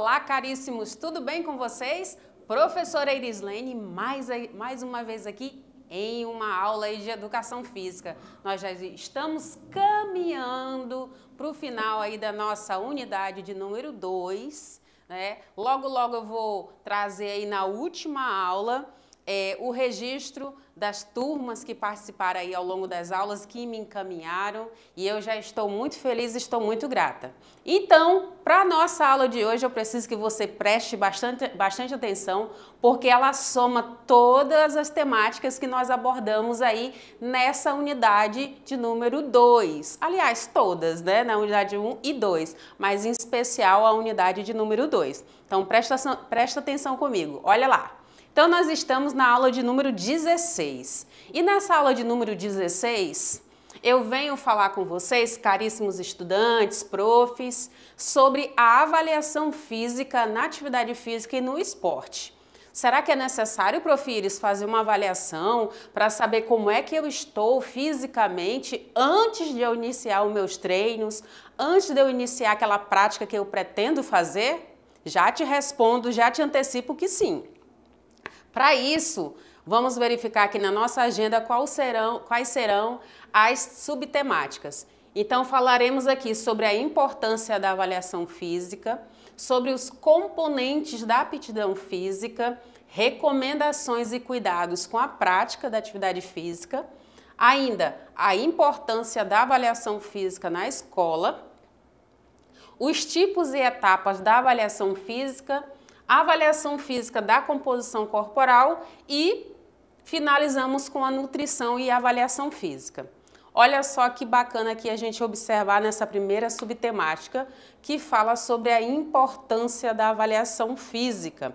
Olá, caríssimos, tudo bem com vocês? Professora Irislene, mais uma vez aqui em uma aula aí de Educação Física. Nós já estamos caminhando para o final aí da nossa unidade de número 2, né? Logo eu vou trazer aí na última aula o registro das turmas que participaram aí ao longo das aulas, que me encaminharam, e eu já estou muito feliz e estou muito grata. Então, para a nossa aula de hoje, eu preciso que você preste bastante atenção, porque ela soma todas as temáticas que nós abordamos aí nessa unidade de número 2. Aliás, todas, né? Na unidade 1 e 2, mas em especial a unidade de número 2. Então, presta atenção comigo, olha lá. Então, nós estamos na aula de número 16. E nessa aula de número 16, eu venho falar com vocês, caríssimos estudantes, profs, sobre a avaliação física na atividade física e no esporte. Será que é necessário, Prof. Iris, fazer uma avaliação para saber como é que eu estou fisicamente antes de eu iniciar os meus treinos, antes de eu iniciar aquela prática que eu pretendo fazer? Já te respondo, já te antecipo que sim. Para isso, vamos verificar aqui na nossa agenda quais serão as subtemáticas. Então, falaremos aqui sobre a importância da avaliação física, sobre os componentes da aptidão física, recomendações e cuidados com a prática da atividade física, ainda a importância da avaliação física na escola, os tipos e etapas da avaliação física, a avaliação física da composição corporal e finalizamos com a nutrição e a avaliação física. Olha só que bacana aqui a gente observar nessa primeira subtemática que fala sobre a importância da avaliação física.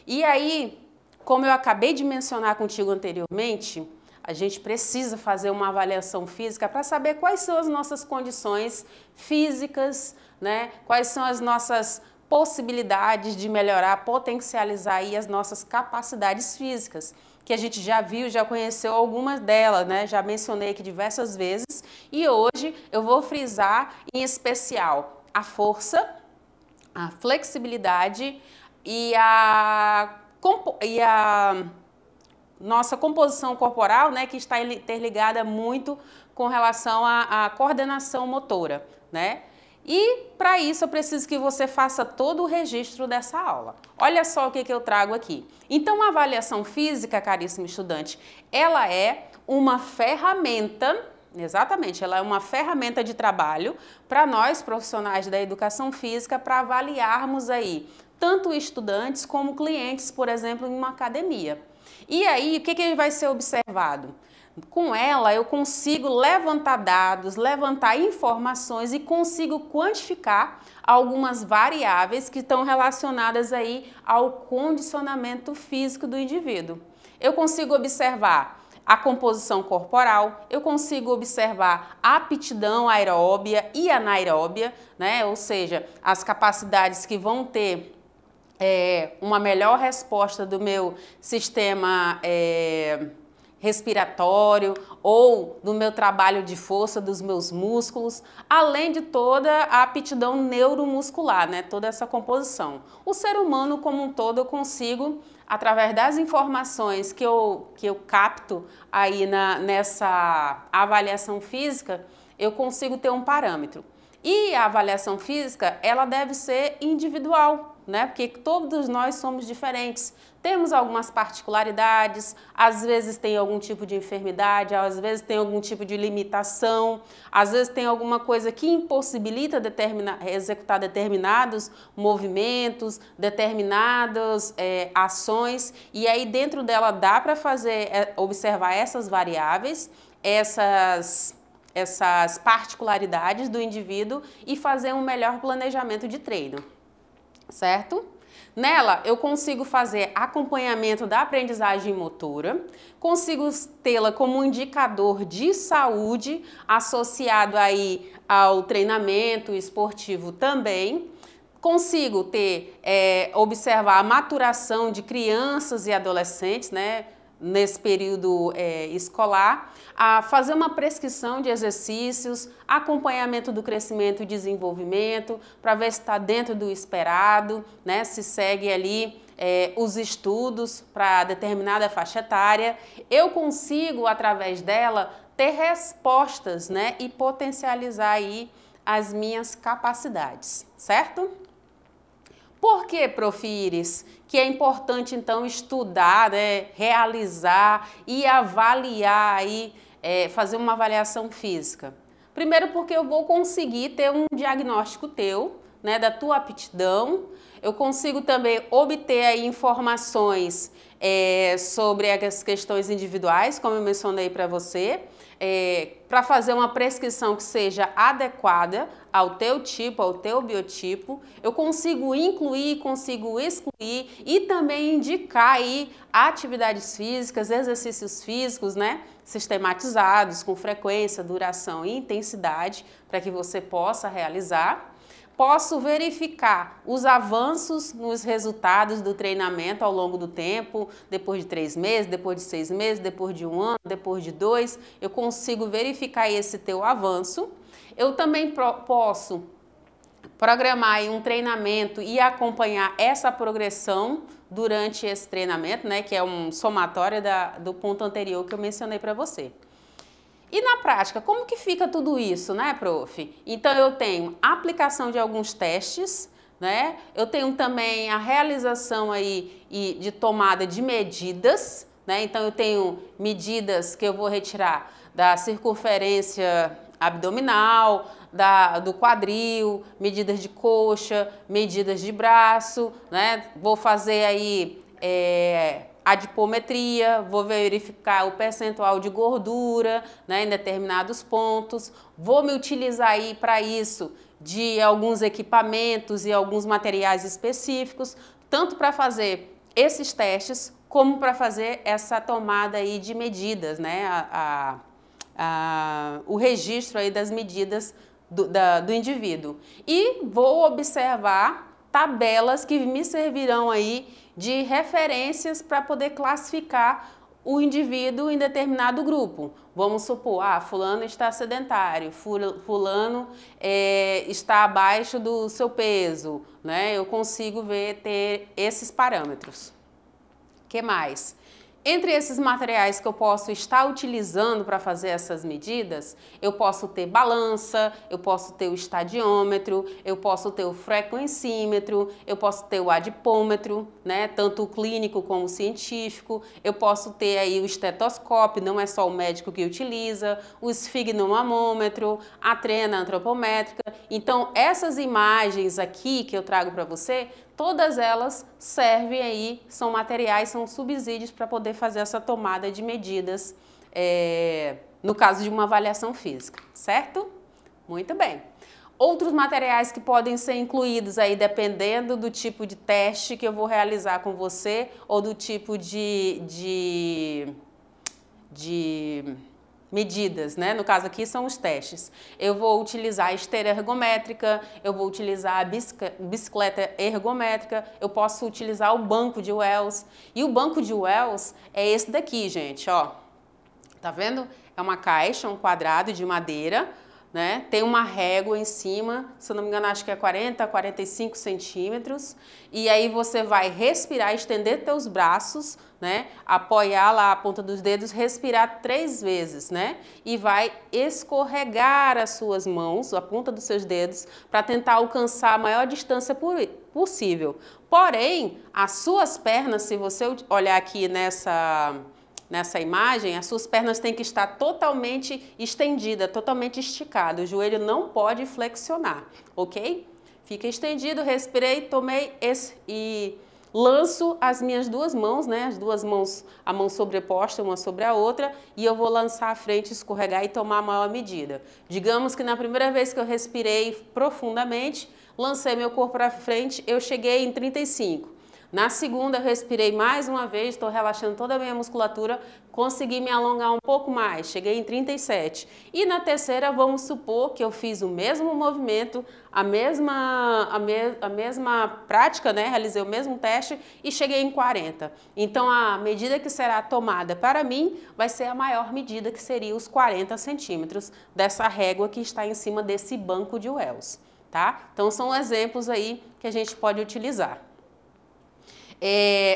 E aí, como eu acabei de mencionar contigo anteriormente, a gente precisa fazer uma avaliação física para saber quais são as nossas condições físicas, né? Quais são as nossas possibilidades de melhorar, potencializar aí as nossas capacidades físicas, que a gente já viu, já conheceu algumas delas, né? Já mencionei aqui diversas vezes e hoje eu vou frisar em especial a força, a flexibilidade e a nossa composição corporal, né? Que está interligada muito com relação à coordenação motora, né? E para isso eu preciso que você faça todo o registro dessa aula. Olha só o que eu trago aqui. Então, a avaliação física, caríssimo estudante, ela é uma ferramenta, exatamente, ela é uma ferramenta de trabalho para nós, profissionais da educação física, para avaliarmos aí tanto estudantes como clientes, por exemplo, em uma academia. E aí, o que vai ser observado? Com ela, eu consigo levantar dados, levantar informações e consigo quantificar algumas variáveis que estão relacionadas aí ao condicionamento físico do indivíduo. Eu consigo observar a composição corporal, eu consigo observar a aptidão aeróbia e anaeróbia, né? Ou seja, as capacidades que vão ter uma melhor resposta do meu sistema respiratório ou do meu trabalho de força dos meus músculos, além de toda a aptidão neuromuscular, né? Toda essa composição. O ser humano como um todo eu consigo, através das informações que eu capto aí nessa avaliação física, eu consigo ter um parâmetro. E a avaliação física, ela deve ser individual, né? Porque todos nós somos diferentes. Temos algumas particularidades, às vezes tem algum tipo de enfermidade, às vezes tem algum tipo de limitação, às vezes tem alguma coisa que impossibilita executar determinados movimentos, determinadas ações, e aí dentro dela dá para observar essas variáveis, essas particularidades do indivíduo e fazer um melhor planejamento de treino, certo? Nela, eu consigo fazer acompanhamento da aprendizagem motora, consigo tê-la como um indicador de saúde associado aí ao treinamento esportivo também, consigo observar a maturação de crianças e adolescentes, né? nesse período escolar, a fazer uma prescrição de exercícios, acompanhamento do crescimento e desenvolvimento, para ver se está dentro do esperado, né? Se segue ali os estudos para determinada faixa etária. Eu consigo, através dela, ter respostas, né? E potencializar aí as minhas capacidades, certo? Por que, Prof. Iris, que é importante, então, estudar, né, realizar e avaliar aí, fazer uma avaliação física? Primeiro, porque eu vou conseguir ter um diagnóstico teu, né, da tua aptidão. Eu consigo também obter aí informações sobre as questões individuais, como eu mencionei para você, para fazer uma prescrição que seja adequada ao teu tipo, ao teu biotipo. Eu consigo incluir, consigo excluir e também indicar aí atividades físicas, exercícios físicos, né, sistematizados, com frequência, duração e intensidade, para que você possa realizar. Posso verificar os avanços nos resultados do treinamento ao longo do tempo, depois de 3 meses, depois de 6 meses, depois de 1 ano, depois de 2, eu consigo verificar esse teu avanço. Eu também posso programar aí um treinamento e acompanhar essa progressão durante esse treinamento, né, que é um somatório do ponto anterior que eu mencionei para você. E na prática, como que fica tudo isso, né, prof? Então, eu tenho a aplicação de alguns testes, né? Eu tenho também a realização aí de tomada de medidas, né? Então, eu tenho medidas que eu vou retirar da circunferência abdominal, do quadril, medidas de coxa, medidas de braço, né? Vou fazer aí adipometria, vou verificar o percentual de gordura, né, em determinados pontos, vou me utilizar aí para isso de alguns equipamentos e alguns materiais específicos, tanto para fazer esses testes, como para fazer essa tomada aí de medidas, né, o registro aí das medidas do indivíduo. E vou observar tabelas que me servirão aí de referências para poder classificar o indivíduo em determinado grupo. Vamos supor, fulano está sedentário, fulano está abaixo do seu peso, né? Eu consigo ter esses parâmetros. O que mais? Entre esses materiais que eu posso estar utilizando para fazer essas medidas, eu posso ter balança, eu posso ter o estadiômetro, eu posso ter o frequencímetro, eu posso ter o adipômetro, né, tanto o clínico como o científico, eu posso ter aí o estetoscópio, não é só o médico que utiliza, o esfigmomamômetro, a trena antropométrica. Então, essas imagens aqui que eu trago para você, todas elas servem aí, são materiais, são subsídios para poder fazer essa tomada de medidas, no caso de uma avaliação física, certo? Muito bem. Outros materiais que podem ser incluídos aí, dependendo do tipo de teste que eu vou realizar com você, ou do tipo de medidas, né? No caso aqui são os testes. Eu vou utilizar a esteira ergométrica, eu vou utilizar a bicicleta ergométrica, eu posso utilizar o banco de Wells. E o banco de Wells é esse daqui, gente, ó. Tá vendo? É uma caixa, um quadrado de madeira, né? Tem uma régua em cima, se eu não me engano, acho que é 40 a 45 centímetros. E aí você vai respirar, estender teus braços, né? Apoiar lá a ponta dos dedos, respirar 3 vezes, né? E vai escorregar as suas mãos, a ponta dos seus dedos, para tentar alcançar a maior distância possível. Porém, as suas pernas, se você olhar aqui nessa imagem, as suas pernas têm que estar totalmente estendidas, totalmente esticadas. O joelho não pode flexionar, ok? Fica estendido, respirei, tomei e lanço as minhas duas mãos, né? As duas mãos, a mão sobreposta uma sobre a outra, e eu vou lançar à frente, escorregar e tomar a maior medida. Digamos que na primeira vez que eu respirei profundamente, lancei meu corpo para frente, eu cheguei em 35. Na segunda, eu respirei mais uma vez, estou relaxando toda a minha musculatura, consegui me alongar um pouco mais, cheguei em 37. E na terceira, vamos supor que eu fiz o mesmo movimento, a mesma prática, né? Realizei o mesmo teste e cheguei em 40. Então, a medida que será tomada para mim vai ser a maior medida, que seria os 40 centímetros dessa régua que está em cima desse banco de Wells, tá? Então, são exemplos aí que a gente pode utilizar.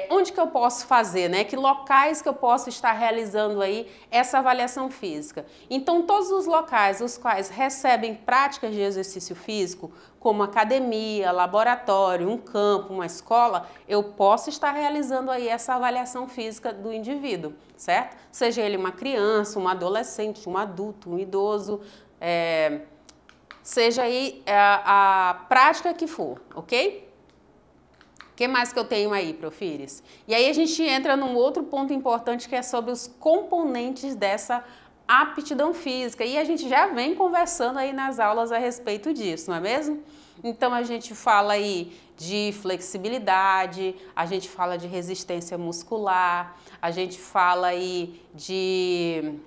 Onde que eu posso fazer, né? Que locais que eu posso estar realizando aí essa avaliação física? Então, todos os locais os quais recebem práticas de exercício físico, como academia, laboratório, um campo, uma escola, eu posso estar realizando aí essa avaliação física do indivíduo, certo? Seja ele uma criança, um adolescente, um adulto, um idoso, seja aí a prática que for, ok? O que mais que eu tenho aí, Profires? E aí a gente entra num outro ponto importante, que é sobre os componentes dessa aptidão física. E a gente já vem conversando aí nas aulas a respeito disso, não é mesmo? Então a gente fala aí de flexibilidade, a gente fala de resistência muscular, a gente fala aí de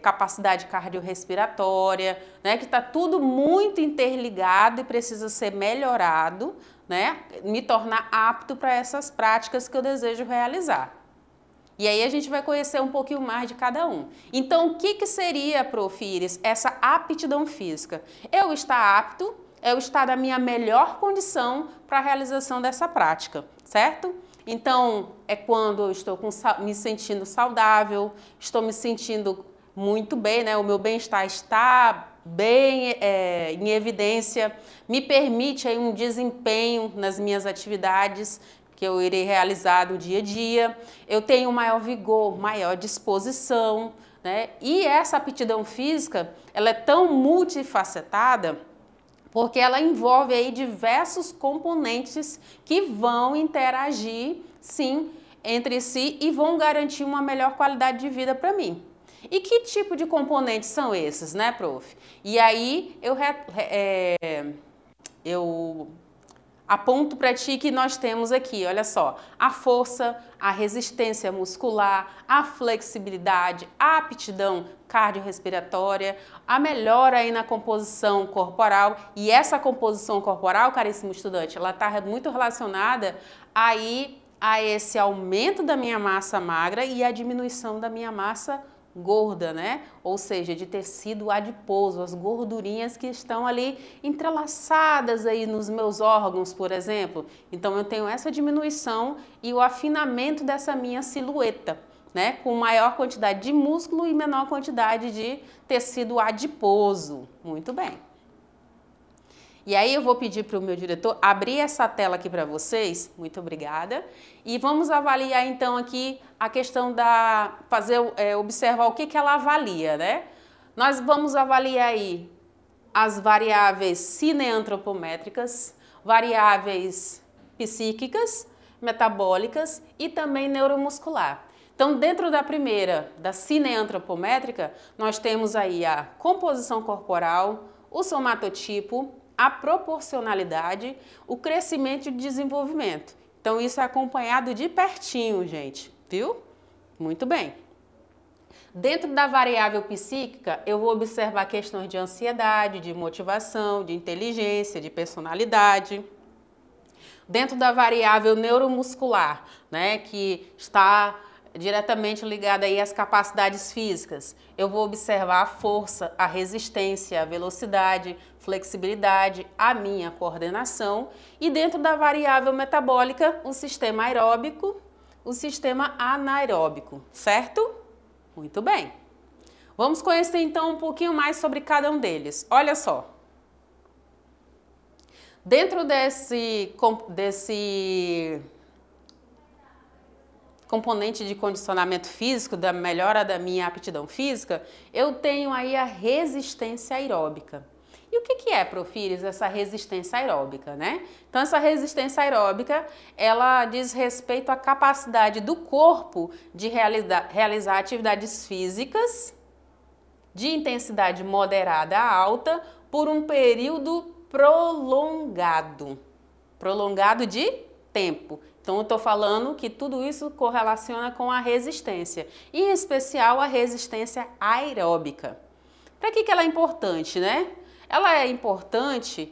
capacidade cardiorrespiratória, né? Que está tudo muito interligado e precisa ser melhorado, né? Me tornar apto para essas práticas que eu desejo realizar. E aí a gente vai conhecer um pouquinho mais de cada um. Então, o que seria, Profires, essa aptidão física? Eu estar apto, eu estar na minha melhor condição para a realização dessa prática, certo? Então, é quando eu estou me sentindo saudável, estou me sentindo muito bem, né? O meu bem-estar está bem em evidência, me permite aí um desempenho nas minhas atividades que eu irei realizar no dia a dia, eu tenho maior vigor, maior disposição, né? E essa aptidão física, ela é tão multifacetada porque ela envolve aí diversos componentes que vão interagir, sim, entre si e vão garantir uma melhor qualidade de vida para mim. E que tipo de componentes são esses, né, prof? E aí eu aponto para ti que nós temos aqui, olha só, a força, a resistência muscular, a flexibilidade, a aptidão cardiorrespiratória, a melhora aí na composição corporal. E essa composição corporal, caríssimo estudante, ela está muito relacionada aí a esse aumento da minha massa magra e a diminuição da minha massa gorda, né? Ou seja, de tecido adiposo, as gordurinhas que estão ali entrelaçadas aí nos meus órgãos, por exemplo. Então eu tenho essa diminuição e o afinamento dessa minha silhueta, né? Com maior quantidade de músculo e menor quantidade de tecido adiposo. Muito bem. E aí eu vou pedir para o meu diretor abrir essa tela aqui para vocês, muito obrigada, e vamos avaliar então aqui a questão da, observar o que ela avalia, né? Nós vamos avaliar aí as variáveis cineantropométricas, variáveis psíquicas, metabólicas e também neuromuscular. Então, dentro da primeira, da cineantropométrica, nós temos aí a composição corporal, o somatotipo, a proporcionalidade, o crescimento e o desenvolvimento. Então, isso é acompanhado de pertinho, gente, viu? Muito bem. Dentro da variável psíquica, eu vou observar questões de ansiedade, de motivação, de inteligência, de personalidade. Dentro da variável neuromuscular, né, que está diretamente ligada aí às capacidades físicas, eu vou observar a força, a resistência, a velocidade, flexibilidade, a minha coordenação. E dentro da variável metabólica, o sistema aeróbico, o sistema anaeróbico, certo? Muito bem. Vamos conhecer então um pouquinho mais sobre cada um deles. Olha só. Dentro desse componente de condicionamento físico, da melhora da minha aptidão física, eu tenho aí a resistência aeróbica. E o que é, Profires, essa resistência aeróbica, né? Então, essa resistência aeróbica, ela diz respeito à capacidade do corpo de realizar atividades físicas de intensidade moderada a alta por um período prolongado. Prolongado de tempo. Então, eu estou falando que tudo isso correlaciona com a resistência, em especial a resistência aeróbica. Para que ela é importante, né? Ela é importante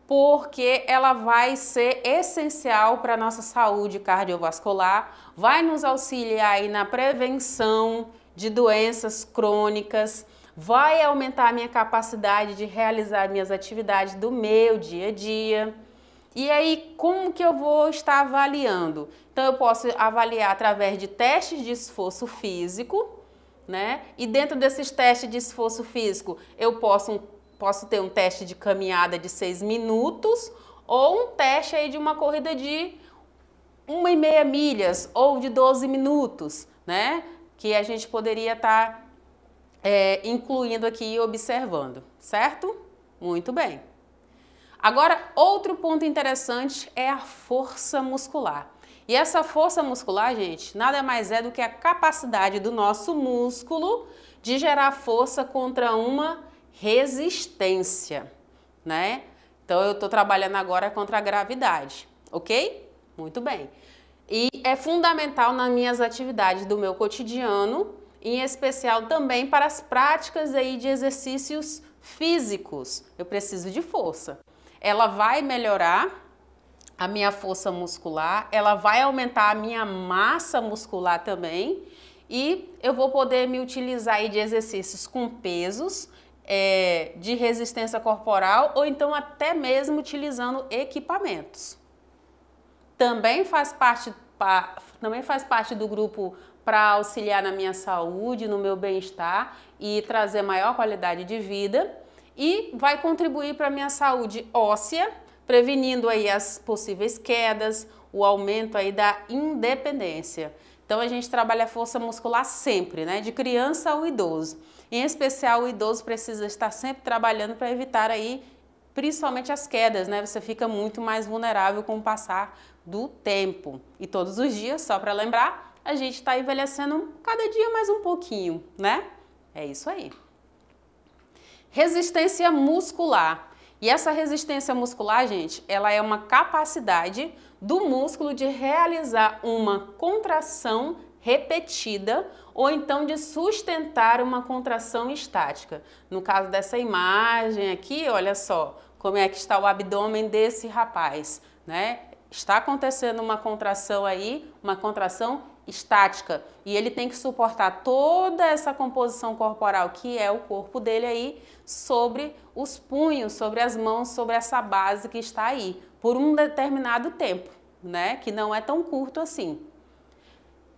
porque ela vai ser essencial para a nossa saúde cardiovascular, vai nos auxiliar aí na prevenção de doenças crônicas, vai aumentar a minha capacidade de realizar minhas atividades do meu dia a dia. E aí, como que eu vou estar avaliando? Então, eu posso avaliar através de testes de esforço físico, né? E dentro desses testes de esforço físico, eu posso ter um teste de caminhada de 6 minutos ou um teste aí de uma corrida de 1,5 milhas ou de 12 minutos, né? Que a gente poderia estar incluindo aqui e observando, certo? Muito bem. Agora, outro ponto interessante é a força muscular. E essa força muscular, gente, nada mais é do que a capacidade do nosso músculo de gerar força contra uma resistência, né? Então, eu estou trabalhando agora contra a gravidade, ok? Muito bem. E é fundamental nas minhas atividades do meu cotidiano, em especial também para as práticas aí de exercícios físicos. Eu preciso de força. Ela vai melhorar a minha força muscular, ela vai aumentar a minha massa muscular também e eu vou poder me utilizar aí de exercícios com pesos, de resistência corporal ou então até mesmo utilizando equipamentos. Também faz parte do grupo para auxiliar na minha saúde, no meu bem-estar e trazer maior qualidade de vida. E vai contribuir para a minha saúde óssea, prevenindo aí as possíveis quedas, o aumento aí da independência. Então a gente trabalha a força muscular sempre, né? De criança ao idoso. Em especial o idoso precisa estar sempre trabalhando para evitar aí, principalmente as quedas, né? Você fica muito mais vulnerável com o passar do tempo. E todos os dias, só para lembrar, a gente está envelhecendo cada dia mais um pouquinho, né? É isso aí. Resistência muscular. E essa resistência muscular, gente, ela é uma capacidade do músculo de realizar uma contração repetida ou então de sustentar uma contração estática. No caso dessa imagem aqui, olha só como é que está o abdômen desse rapaz, né? Está acontecendo uma contração aí, uma contração estática, e ele tem que suportar toda essa composição corporal que é o corpo dele aí sobre os punhos, sobre as mãos, sobre essa base que está aí por um determinado tempo, né? Que não é tão curto assim.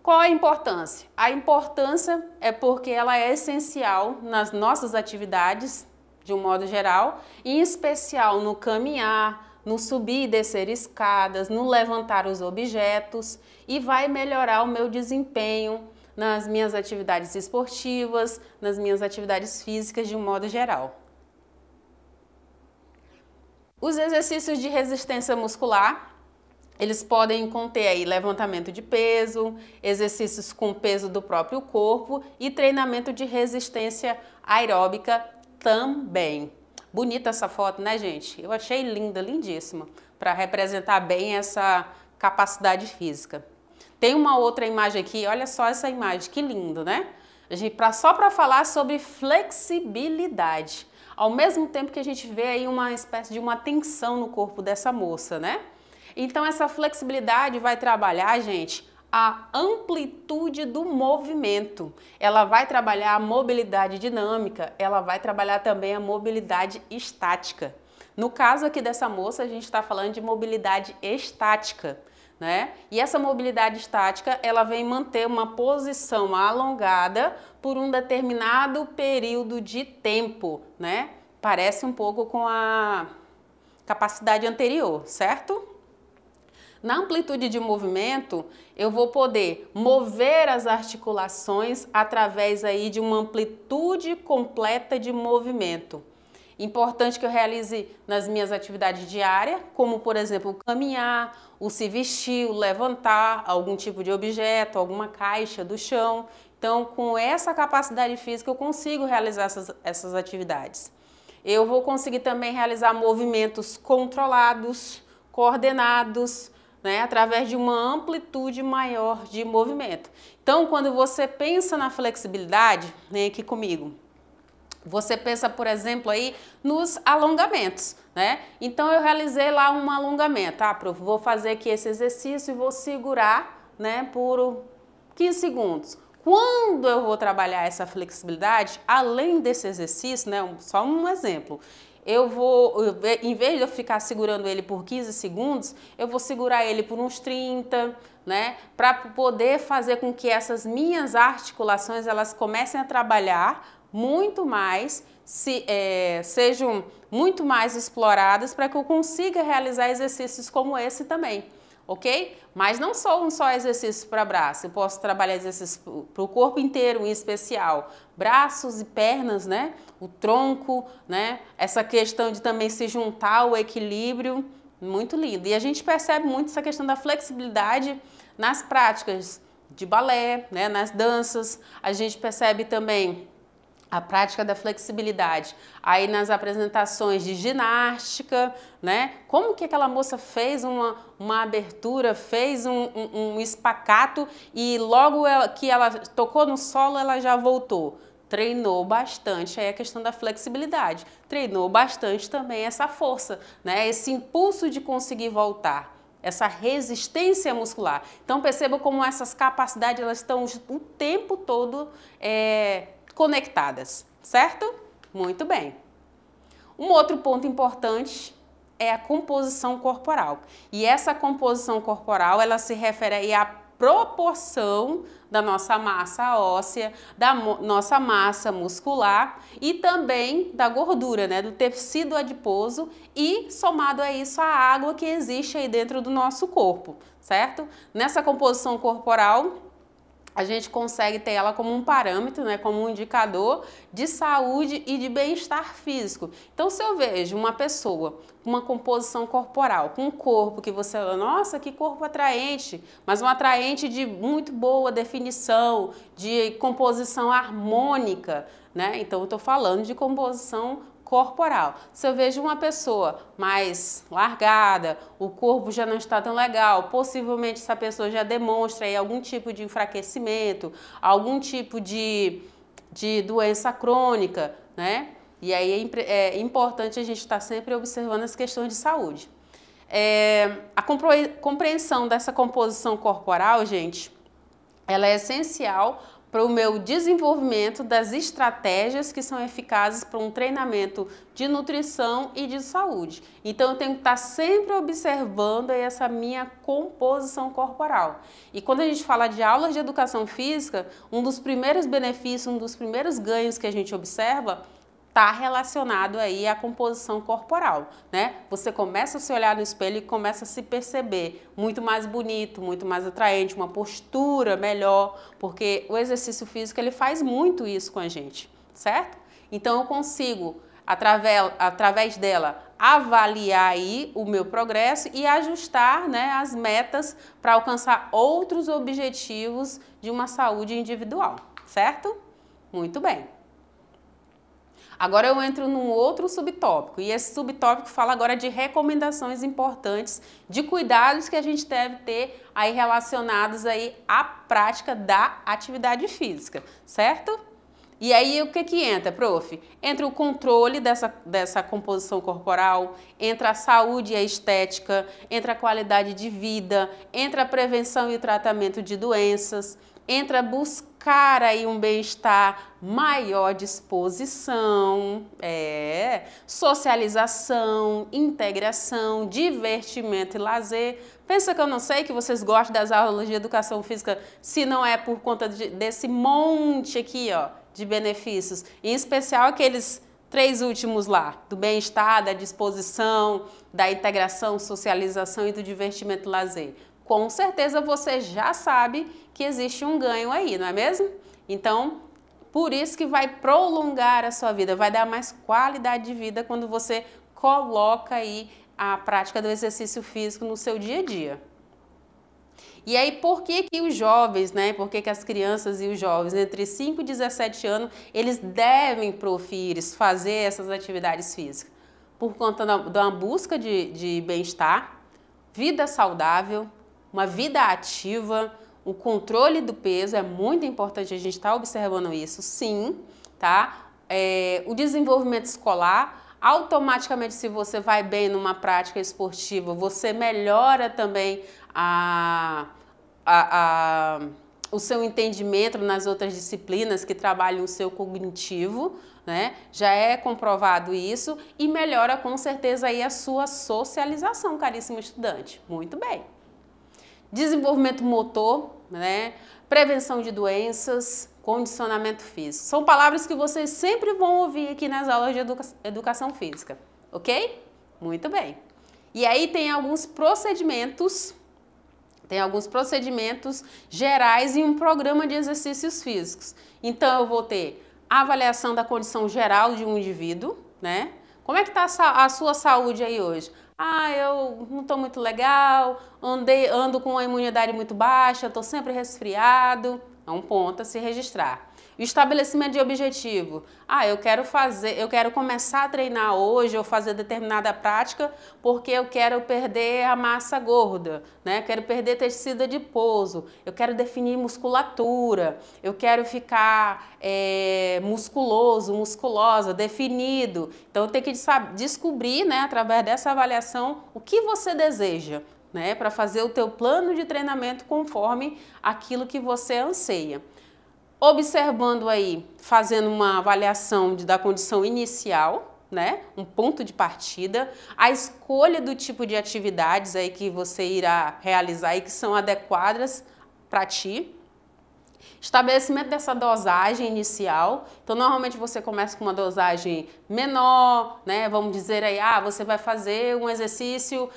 Qual a importância? A importância é porque ela é essencial nas nossas atividades de um modo geral, em especial no caminhar, no subir e descer escadas, no levantar os objetos e vai melhorar o meu desempenho nas minhas atividades esportivas, nas minhas atividades físicas de um modo geral. Os exercícios de resistência muscular, eles podem conter aí levantamento de peso, exercícios com peso do próprio corpo e treinamento de resistência aeróbica também. Bonita essa foto, né, gente? Eu achei linda, lindíssima, para representar bem essa capacidade física. Tem uma outra imagem aqui, olha só essa imagem, que lindo, né? Só para falar sobre flexibilidade, ao mesmo tempo que a gente vê aí uma espécie de uma tensão no corpo dessa moça, né? Então essa flexibilidade vai trabalhar, gente, a amplitude do movimento. Ela vai trabalhar a mobilidade dinâmica, ela vai trabalhar também a mobilidade estática. No caso aqui dessa moça, a gente está falando de mobilidade estática, né? E essa mobilidade estática, ela vem manter uma posição alongada por um determinado período de tempo, né? Parece um pouco com a capacidade anterior, certo? Na amplitude de movimento, eu vou poder mover as articulações através aí de uma amplitude completa de movimento. Importante que eu realize nas minhas atividades diárias, como por exemplo, caminhar, o se vestir, o levantar algum tipo de objeto, alguma caixa do chão. Então, com essa capacidade física, eu consigo realizar essas atividades. Eu vou conseguir também realizar movimentos controlados, coordenados, né, através de uma amplitude maior de movimento. Então, quando você pensa na flexibilidade, vem aqui comigo. Você pensa, por exemplo, aí nos alongamentos, né? Então, eu realizei lá um alongamento. Ah, prof, vou fazer aqui esse exercício e vou segurar, né, por 15 segundos. Quando eu vou trabalhar essa flexibilidade, além desse exercício, né, só um exemplo, em vez de eu ficar segurando ele por 15 segundos, eu vou segurar ele por uns 30, né, para poder fazer com que essas minhas articulações, elas comecem a trabalhar muito mais, sejam muito mais exploradas para que eu consiga realizar exercícios como esse também, ok? Mas não só um só exercício para braço, eu posso trabalhar exercícios para o corpo inteiro, em especial braços e pernas, né? O tronco, né? Essa questão de também se juntar o equilíbrio, muito lindo. E a gente percebe muito essa questão da flexibilidade nas práticas de balé, né? Nas danças, a gente percebe também a prática da flexibilidade aí nas apresentações de ginástica, né? Como que aquela moça fez uma abertura, fez um espacato e logo que ela tocou no solo, ela já voltou. Treinou bastante aí a questão da flexibilidade. Treinou bastante também essa força, né? Esse impulso de conseguir voltar. Essa resistência muscular. Então perceba como essas capacidades elas estão o tempo todo conectadas, certo? Muito bem. Um outro ponto importante é a composição corporal. E essa composição corporal, ela se refere aí à proporção da nossa massa óssea, da nossa massa muscular e também da gordura, né, do tecido adiposo e somado a isso a água que existe aí dentro do nosso corpo, certo? Nessa composição corporal, a gente consegue ter ela como um parâmetro, né, como um indicador de saúde e de bem-estar físico. Então, se eu vejo uma pessoa com uma composição corporal, com um corpo que você fala, nossa, que corpo atraente, mas um atraente de muito boa definição, de composição harmônica, né? Então, eu estou falando de composição corporal. Se eu vejo uma pessoa mais largada, o corpo já não está tão legal, possivelmente essa pessoa já demonstra aí algum tipo de enfraquecimento, algum tipo de doença crônica, né? E aí é importante a gente estar sempre observando as questões de saúde. A compreensão dessa composição corporal, gente, ela é essencial para o meu desenvolvimento das estratégias que são eficazes para um treinamento de nutrição e de saúde. Então, eu tenho que estar sempre observando essa minha composição corporal. E quando a gente fala de aulas de educação física, um dos primeiros benefícios, um dos primeiros ganhos que a gente observa está relacionado aí à composição corporal, né? Você começa a se olhar no espelho e começa a se perceber muito mais bonito, muito mais atraente, uma postura melhor, porque o exercício físico ele faz muito isso com a gente, certo? Então eu consigo, através dela, avaliar aí o meu progresso e ajustar, né, as metas para alcançar outros objetivos de uma saúde individual, certo? Muito bem. Agora eu entro num outro subtópico, e esse subtópico fala agora de recomendações importantes de cuidados que a gente deve ter aí relacionados aí à prática da atividade física, certo? E aí o que entra, prof? Entra o controle dessa composição corporal, entra a saúde e a estética, entra a qualidade de vida, entra a prevenção e o tratamento de doenças, entra buscar aí um bem-estar, maior disposição, socialização, integração, divertimento e lazer. Pensa que eu não sei que vocês gostam das aulas de educação física se não é por conta desse monte aqui, ó, de benefícios, em especial aqueles 3 últimos lá, do bem-estar, da disposição, da integração, socialização e do divertimento e lazer. Com certeza você já sabe que existe um ganho aí, não é mesmo? Então, por isso que vai prolongar a sua vida, vai dar mais qualidade de vida quando você coloca aí a prática do exercício físico no seu dia a dia. E aí, por que os jovens, né? Por que as crianças e os jovens entre 5 e 17 anos, eles devem, fazer essas atividades físicas? Por conta da busca de bem-estar, vida saudável, uma vida ativa, o controle do peso, é muito importante a gente estar observando isso, sim, tá? O desenvolvimento escolar, automaticamente, se você vai bem numa prática esportiva, você melhora também o seu entendimento nas outras disciplinas que trabalham o seu cognitivo, né? Já é comprovado isso e melhora com certeza aí a sua socialização, caríssimo estudante. Muito bem. Desenvolvimento motor, né? Prevenção de doenças, condicionamento físico. São palavras que vocês sempre vão ouvir aqui nas aulas de educação física, ok? Muito bem. E aí tem alguns procedimentos gerais e um programa de exercícios físicos. Então eu vou ter a avaliação da condição geral de um indivíduo, né? Como é que está a sua saúde aí hoje? Ah, eu não estou muito legal, ando com a imunidade muito baixa, estou sempre resfriado. É um ponto a se registrar. O estabelecimento de objetivo. Ah, eu quero começar a treinar hoje ou fazer determinada prática porque eu quero perder a massa gorda, né? Quero perder tecido adiposo, eu quero definir musculatura, eu quero ficar musculoso, musculosa, definido. Então eu tenho que descobrir, né, através dessa avaliação, o que você deseja, né, para fazer o teu plano de treinamento conforme aquilo que você anseia. Observando aí, fazendo uma avaliação da condição inicial, né, um ponto de partida, a escolha do tipo de atividades aí que você irá realizar e que são adequadas para ti. Estabelecimento dessa dosagem inicial. Então, normalmente você começa com uma dosagem menor, né? Vamos dizer aí, você vai fazer um exercício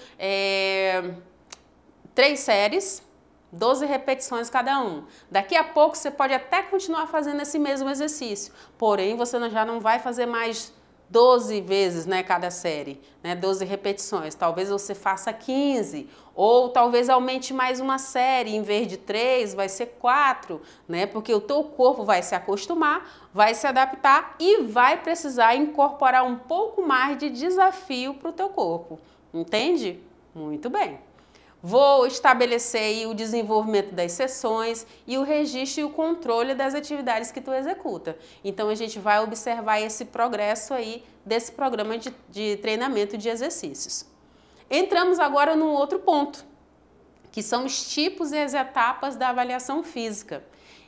3 séries, 12 repetições cada um. Daqui a pouco você pode até continuar fazendo esse mesmo exercício, porém você já não vai fazer mais 12 vezes, né, cada série, né, 12 repetições. Talvez você faça 15, ou talvez aumente mais uma série, em vez de 3, vai ser 4, né, porque o teu corpo vai se acostumar, vai se adaptar e vai precisar incorporar um pouco mais de desafio para o teu corpo, entende? Muito bem. Vou estabelecer aí o desenvolvimento das sessões e o registro e o controle das atividades que tu executa. Então, a gente vai observar esse progresso aí desse programa de treinamento de exercícios. Entramos agora num outro ponto, que são os tipos e as etapas da avaliação física.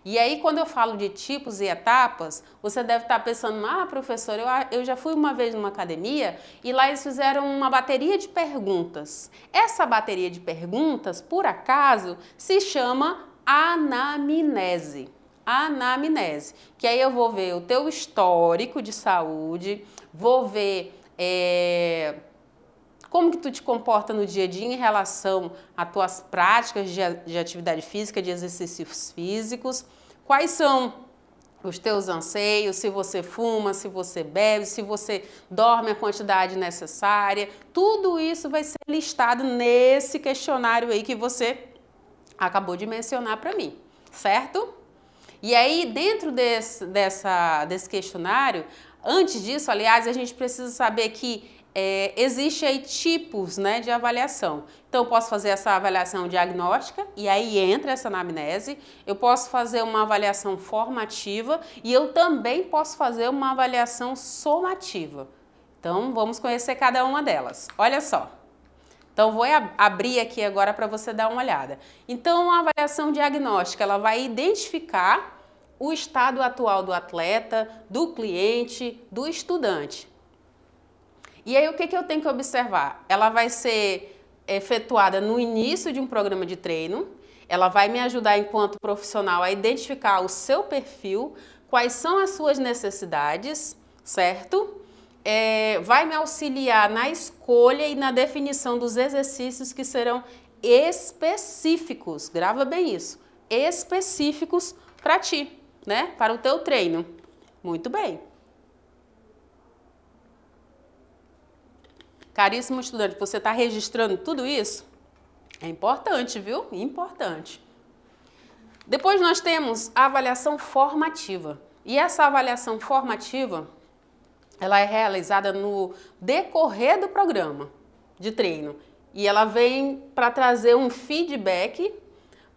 E aí, quando eu falo de tipos e etapas, você deve estar pensando, professor, eu já fui uma vez numa academia e lá eles fizeram uma bateria de perguntas. Essa bateria de perguntas, por acaso, se chama anamnese. Anamnese, que aí eu vou ver o teu histórico de saúde, vou ver como que tu te comporta no dia a dia em relação às tuas práticas de atividade física, de exercícios físicos, quais são os teus anseios, se você fuma, se você bebe, se você dorme a quantidade necessária, tudo isso vai ser listado nesse questionário aí que você acabou de mencionar para mim, certo? E aí, dentro desse questionário, antes disso, aliás, a gente precisa saber que existe aí tipos, né, de avaliação. Então, eu posso fazer essa avaliação diagnóstica e aí entra essa anamnese. Eu posso fazer uma avaliação formativa e eu também posso fazer uma avaliação somativa. Então, vamos conhecer cada uma delas. Olha só. Então, vou abrir aqui agora para você dar uma olhada. Então, a avaliação diagnóstica, ela vai identificar o estado atual do atleta, do cliente, do estudante. E aí, o que eu tenho que observar? Ela vai ser efetuada no início de um programa de treino, ela vai me ajudar, enquanto profissional, a identificar o seu perfil, quais são as suas necessidades, certo? Vai me auxiliar na escolha e na definição dos exercícios que serão específicos, grava bem isso, específicos para ti, né? Para o teu treino. Muito bem. Caríssimo estudante, você está registrando tudo isso? É importante, viu? Importante. Depois nós temos a avaliação formativa. E essa avaliação formativa, ela é realizada no decorrer do programa de treino. e ela vem para trazer um feedback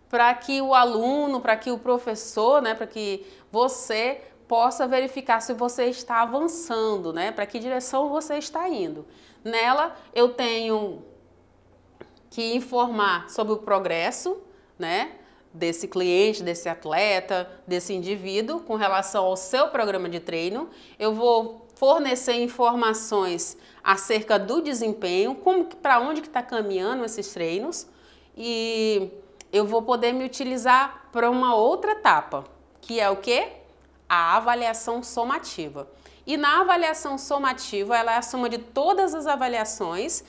para que o aluno, para que o professor, né, para que você possa verificar se você está avançando, né, para que direção você está indo. Nela eu tenho que informar sobre o progresso, né, desse cliente, desse atleta, desse indivíduo com relação ao seu programa de treino. Eu vou fornecer informações acerca do desempenho, para onde que está caminhando esses treinos, e eu vou poder me utilizar para uma outra etapa, que é o quê? A avaliação somativa. E na avaliação somativa, ela é a soma de todas as avaliações,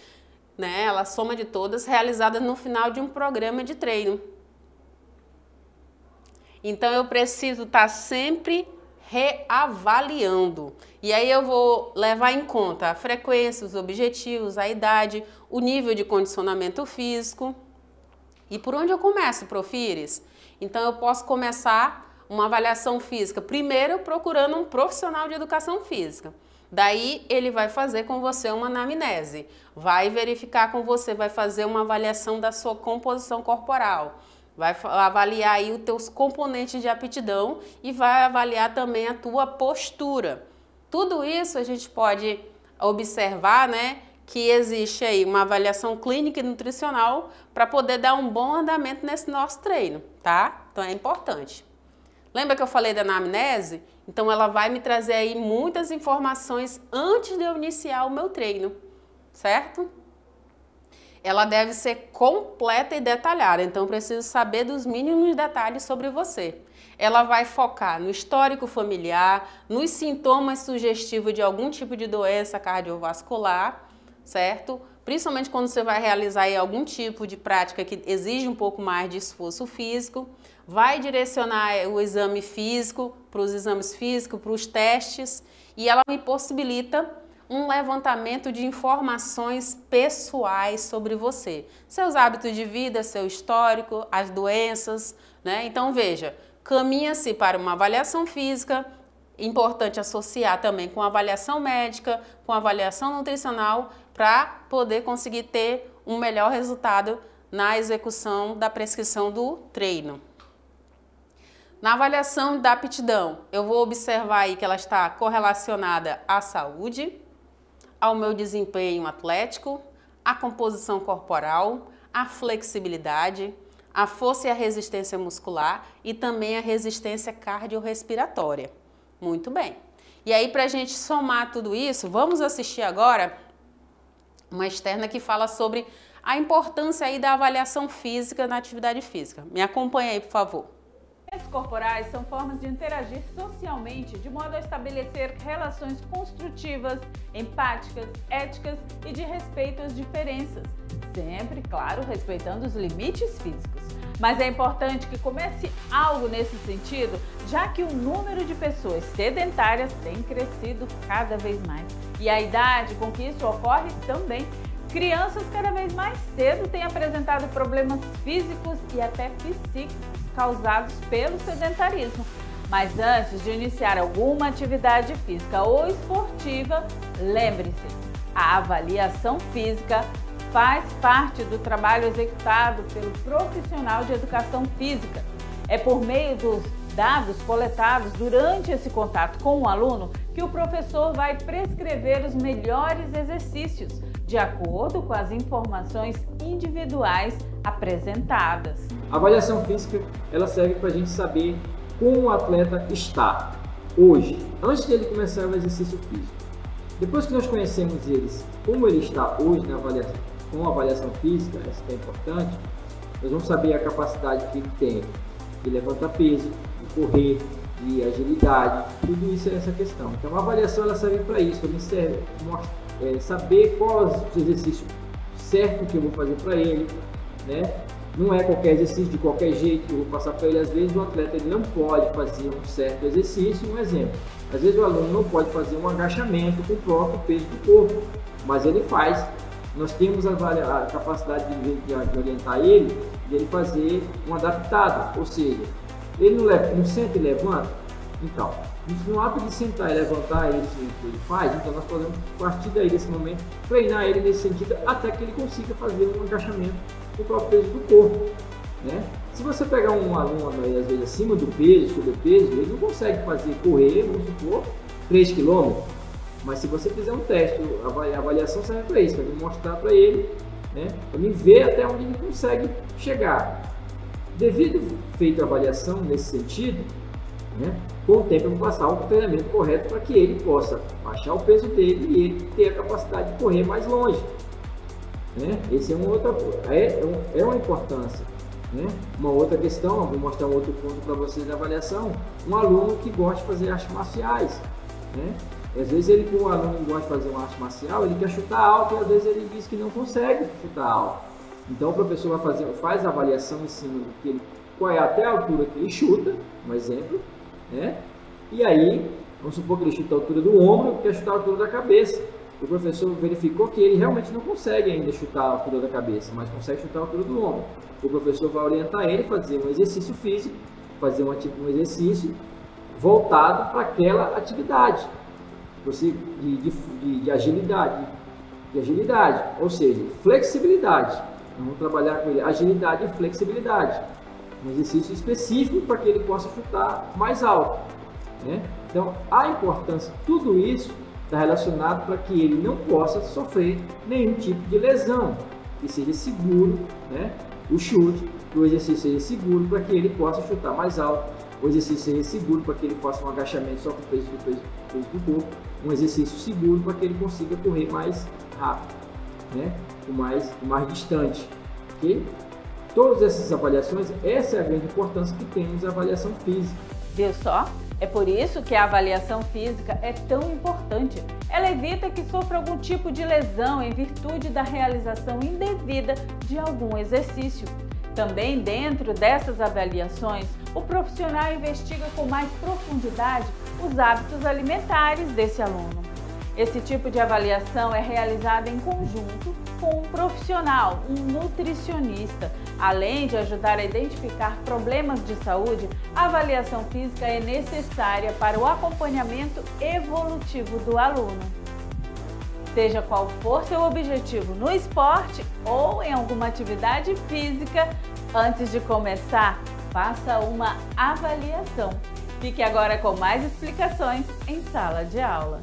né? Ela é a soma de todas realizadas no final de um programa de treino. Então eu preciso estar sempre reavaliando. E aí eu vou levar em conta a frequência, os objetivos, a idade, o nível de condicionamento físico. E por onde eu começo, Profires? Então eu posso começar uma avaliação física, primeiro procurando um profissional de educação física. Daí ele vai fazer com você uma anamnese, vai verificar com você, vai fazer uma avaliação da sua composição corporal, vai avaliar aí os teus componentes de aptidão e vai avaliar também a tua postura. Tudo isso a gente pode observar, né, que existe aí uma avaliação clínica e nutricional para poder dar um bom andamento nesse nosso treino, tá? Então é importante. Lembra que eu falei da anamnese? Então ela vai me trazer aí muitas informações antes de eu iniciar o meu treino, certo? Ela deve ser completa e detalhada, então eu preciso saber dos mínimos detalhes sobre você. Ela vai focar no histórico familiar, nos sintomas sugestivos de algum tipo de doença cardiovascular, certo? Principalmente quando você vai realizar aí algum tipo de prática que exige um pouco mais de esforço físico. Vai direcionar o exame físico, para os exames físicos, para os testes, e ela me possibilita um levantamento de informações pessoais sobre você. Seus hábitos de vida, seu histórico, as doenças, né? Então veja, caminha-se para uma avaliação física, importante associar também com avaliação médica, com avaliação nutricional, para poder conseguir ter um melhor resultado na execução da prescrição do treino. Na avaliação da aptidão, eu vou observar aí que ela está correlacionada à saúde, ao meu desempenho atlético, à composição corporal, à flexibilidade, à força e à resistência muscular e também à resistência cardiorrespiratória. Muito bem. E aí, para a gente somar tudo isso, vamos assistir agora uma externa que fala sobre a importância aí da avaliação física na atividade física. Me acompanha aí, por favor. Movimentos corporais são formas de interagir socialmente de modo a estabelecer relações construtivas, empáticas, éticas e de respeito às diferenças. Sempre, claro, respeitando os limites físicos. Mas é importante que comece algo nesse sentido, já que o número de pessoas sedentárias tem crescido cada vez mais. E a idade com que isso ocorre também. Crianças cada vez mais cedo têm apresentado problemas físicos e até psíquicos causados pelo sedentarismo. Mas antes de iniciar alguma atividade física ou esportiva, lembre-se, a avaliação física faz parte do trabalho executado pelo profissional de educação física. É por meio dos dados coletados durante esse contato com o aluno que o professor vai prescrever os melhores exercícios, de acordo com as informações individuais apresentadas. A avaliação física ela serve para a gente saber como o atleta está hoje, antes dele começar o exercício físico. Depois que nós conhecemos eles, como ele está hoje na avaliação, com a avaliação física, essa que é importante, nós vamos saber a capacidade que ele tem de levantar peso, de correr, de agilidade, tudo isso é essa questão. Então a avaliação ela serve para isso, também serve saber qual é o exercício certo que eu vou fazer para ele, né? Não é qualquer exercício de qualquer jeito que eu vou passar para ele. Às vezes o atleta ele não pode fazer um certo exercício, um exemplo. Às vezes o aluno não pode fazer um agachamento com o próprio peso do corpo, mas ele faz. Nós temos a capacidade de orientar ele, de ele fazer um adaptado, ou seja, ele não senta e levanta. Então, No ato de sentar e levantar ele, ele faz, então nós podemos, a partir daí, desse momento, treinar ele nesse sentido até que ele consiga fazer um agachamento com o próprio peso do corpo, né? Se você pegar um aluno, às vezes, acima do peso, sobrepeso, ele não consegue correr, vamos supor, 3 km. Mas se você fizer um teste, a avaliação serve para isso, para mostrar para ele, né, para mim ver até onde ele consegue chegar. Devido feita a avaliação nesse sentido, né, com o tempo eu vou passar o treinamento correto para que ele possa baixar o peso dele e ele ter a capacidade de correr mais longe. Né? Esse é uma importância. Né? Uma outra questão, vou mostrar um outro ponto para vocês da avaliação, um aluno que gosta de fazer artes marciais. Né? Às vezes como o aluno gosta de fazer uma arte marcial, ele quer chutar alto e às vezes ele diz que não consegue chutar alto. Então o professor faz a avaliação em cima do qual é até a altura que ele chuta, um exemplo, né? E aí, vamos supor que ele chuta a altura do ombro, quer chutar a altura da cabeça. O professor verificou que ele realmente não consegue ainda chutar a altura da cabeça, mas consegue chutar a altura do ombro. O professor vai orientar ele a fazer um exercício físico, fazer um exercício voltado para aquela atividade de agilidade, ou seja, flexibilidade. Vamos trabalhar com ele agilidade e flexibilidade. Um exercício específico para que ele possa chutar mais alto. Né? Então, a importância de tudo isso está relacionado para que ele não possa sofrer nenhum tipo de lesão, que seja seguro, né? O chute, que o exercício seja seguro para que ele possa chutar mais alto, o exercício seja seguro para que ele faça um agachamento só com o peso do corpo, um exercício seguro para que ele consiga correr mais rápido, né? mais distante, ok? Todas essas avaliações, essa é a grande importância que temos a avaliação física. Viu só? É por isso que a avaliação física é tão importante. Ela evita que sofra algum tipo de lesão em virtude da realização indevida de algum exercício. Também dentro dessas avaliações, o profissional investiga com mais profundidade os hábitos alimentares desse aluno. Esse tipo de avaliação é realizada em conjunto com um profissional, um nutricionista. Além de ajudar a identificar problemas de saúde, a avaliação física é necessária para o acompanhamento evolutivo do aluno. Seja qual for seu objetivo no esporte ou em alguma atividade física, antes de começar, faça uma avaliação. Fique agora com mais explicações em sala de aula.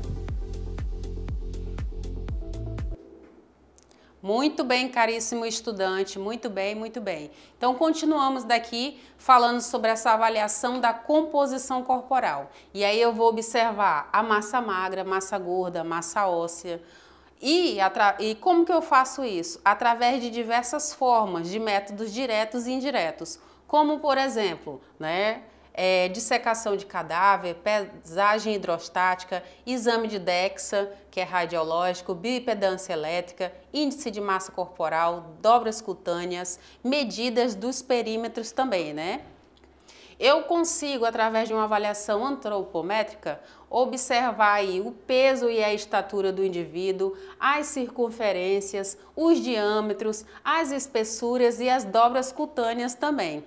Muito bem, caríssimo estudante, muito bem, muito bem. Então, continuamos daqui falando sobre essa avaliação da composição corporal. E aí eu vou observar a massa magra, massa gorda, massa óssea. E como que eu faço isso? Através de diversas formas, de métodos diretos e indiretos. Como, por exemplo, né? Dissecação de cadáver, pesagem hidrostática, exame de DEXA, que é radiológico, bioimpedância elétrica, índice de massa corporal, dobras cutâneas, medidas dos perímetros também, né? Eu consigo, através de uma avaliação antropométrica, observar aí o peso e a estatura do indivíduo, as circunferências, os diâmetros, as espessuras e as dobras cutâneas também.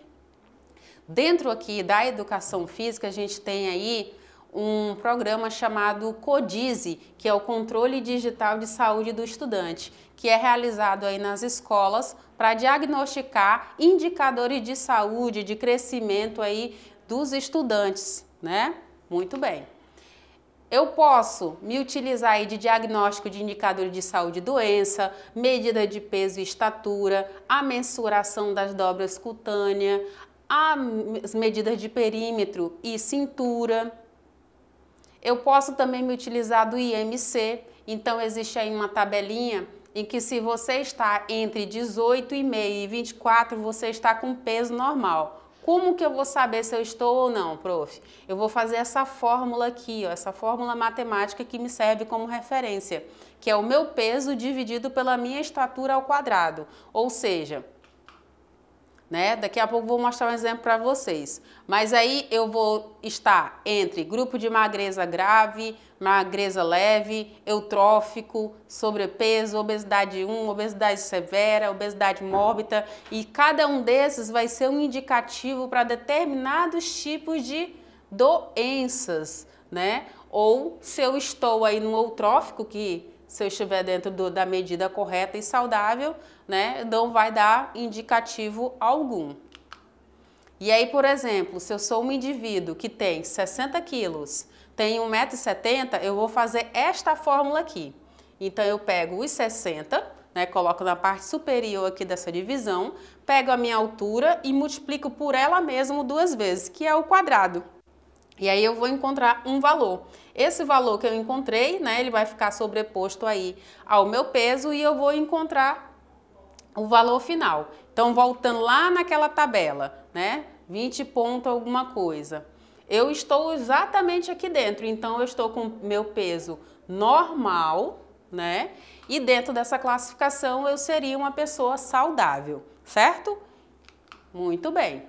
Dentro aqui da educação física, a gente tem aí um programa chamado CODISE, que é o Controle Digital de Saúde do Estudante, que é realizado aí nas escolas para diagnosticar indicadores de saúde, de crescimento aí dos estudantes, né? Muito bem. Eu posso me utilizar aí de diagnóstico de indicadores de saúde e doença, medida de peso e estatura, a mensuração das dobras cutâneas, as medidas de perímetro e cintura. Eu posso também me utilizar do IMC, então existe aí uma tabelinha em que se você está entre 18,5 e 24, você está com peso normal. Como que eu vou saber se eu estou ou não, prof? Eu vou fazer essa fórmula aqui, ó, essa fórmula matemática que me serve como referência, que é o meu peso dividido pela minha estatura ao quadrado, ou seja, né? Daqui a pouco vou mostrar um exemplo para vocês. Mas aí eu vou estar entre grupo de magreza grave, magreza leve, eutrófico, sobrepeso, obesidade 1, obesidade severa, obesidade mórbida, e cada um desses vai ser um indicativo para determinados tipos de doenças, né? Ou se eu estou aí no eutrófico, que se eu estiver dentro da medida correta e saudável, né, não vai dar indicativo algum. E aí, por exemplo, se eu sou um indivíduo que tem 60 quilos, tem 1,70 m, eu vou fazer esta fórmula aqui. Então, eu pego os 60, né, coloco na parte superior aqui dessa divisão, pego a minha altura e multiplico por ela mesmo 2 vezes, que é o quadrado. E aí eu vou encontrar um valor. Esse valor que eu encontrei, né, ele vai ficar sobreposto aí ao meu peso e eu vou encontrar o valor final. Então, voltando lá naquela tabela, né, 20 ponto alguma coisa. Eu estou exatamente aqui dentro, então eu estou com meu peso normal, né, e dentro dessa classificação eu seria uma pessoa saudável, certo? Muito bem.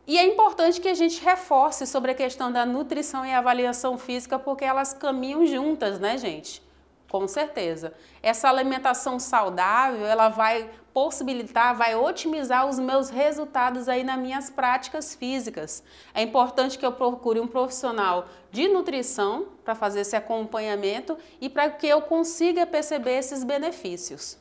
E é importante que a gente reforce sobre a questão da nutrição e avaliação física, porque elas caminham juntas, né, gente? Com certeza. Essa alimentação saudável, ela vai possibilitar, vai otimizar os meus resultados aí nas minhas práticas físicas. É importante que eu procure um profissional de nutrição para fazer esse acompanhamento e para que eu consiga perceber esses benefícios.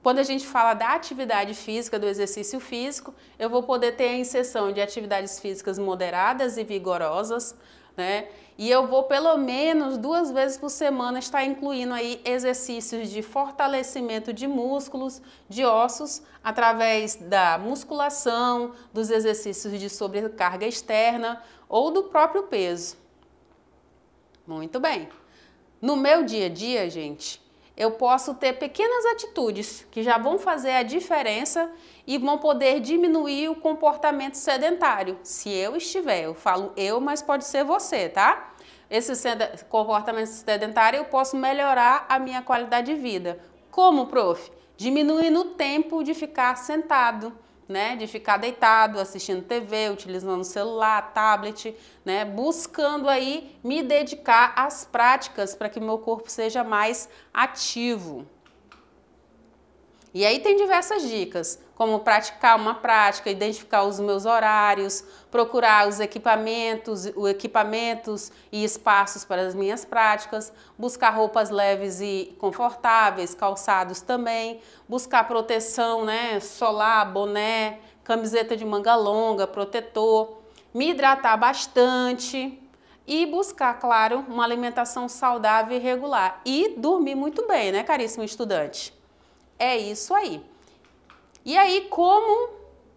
Quando a gente fala da atividade física, do exercício físico, eu vou poder ter a inserção de atividades físicas moderadas e vigorosas, né? E eu vou pelo menos 2 vezes por semana estar incluindo aí exercícios de fortalecimento de músculos, de ossos, através da musculação, dos exercícios de sobrecarga externa ou do próprio peso. Muito bem. No meu dia a dia, gente, eu posso ter pequenas atitudes que já vão fazer a diferença e vão poder diminuir o comportamento sedentário. Se eu estiver, eu falo eu, mas pode ser você, tá? Esse comportamento sedentário eu posso melhorar a minha qualidade de vida. Como, prof? Diminuindo o tempo de ficar sentado, né, de ficar deitado, assistindo TV, utilizando celular, tablet, né, buscando aí me dedicar às práticas para que meu corpo seja mais ativo. E aí tem diversas dicas, como praticar uma prática, identificar os meus horários, procurar os equipamentos e espaços para as minhas práticas, buscar roupas leves e confortáveis, calçados também, buscar proteção, né, solar, boné, camiseta de manga longa, protetor, me hidratar bastante e buscar, claro, uma alimentação saudável e regular e dormir muito bem, né, caríssimo estudante? É isso aí. E aí, como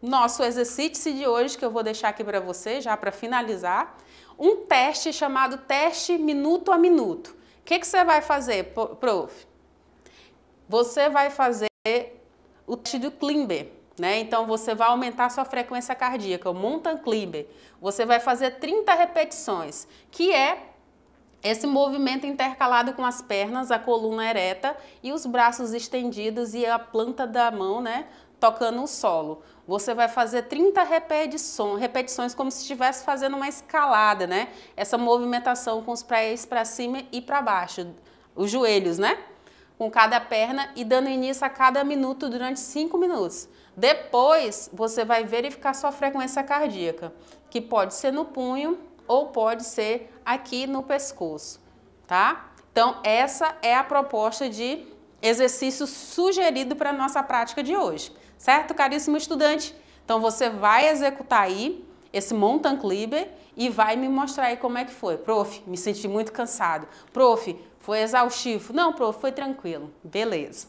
nosso exercício de hoje, que eu vou deixar aqui para você, já para finalizar, um teste chamado teste minuto a minuto. O que você vai fazer, prof? Você vai fazer o teste do Klimber, né? Então, você vai aumentar a sua frequência cardíaca, o Mountain Klimber. Você vai fazer 30 repetições, que é esse movimento intercalado com as pernas, a coluna ereta e os braços estendidos e a planta da mão, né, tocando o solo. Você vai fazer 30 repetições como se estivesse fazendo uma escalada, né? Essa movimentação com os pés para cima e para baixo, os joelhos, né? Com cada perna e dando início a cada minuto durante 5 minutos. Depois, você vai verificar sua frequência cardíaca, que pode ser no punho ou pode ser aqui no pescoço, tá? Então, essa é a proposta de exercício sugerido para a nossa prática de hoje, certo, caríssimo estudante? Então, você vai executar aí esse Mountain Klimber e vai me mostrar aí como é que foi. Prof, me senti muito cansado. Prof, foi exaustivo. Não, prof, foi tranquilo. Beleza.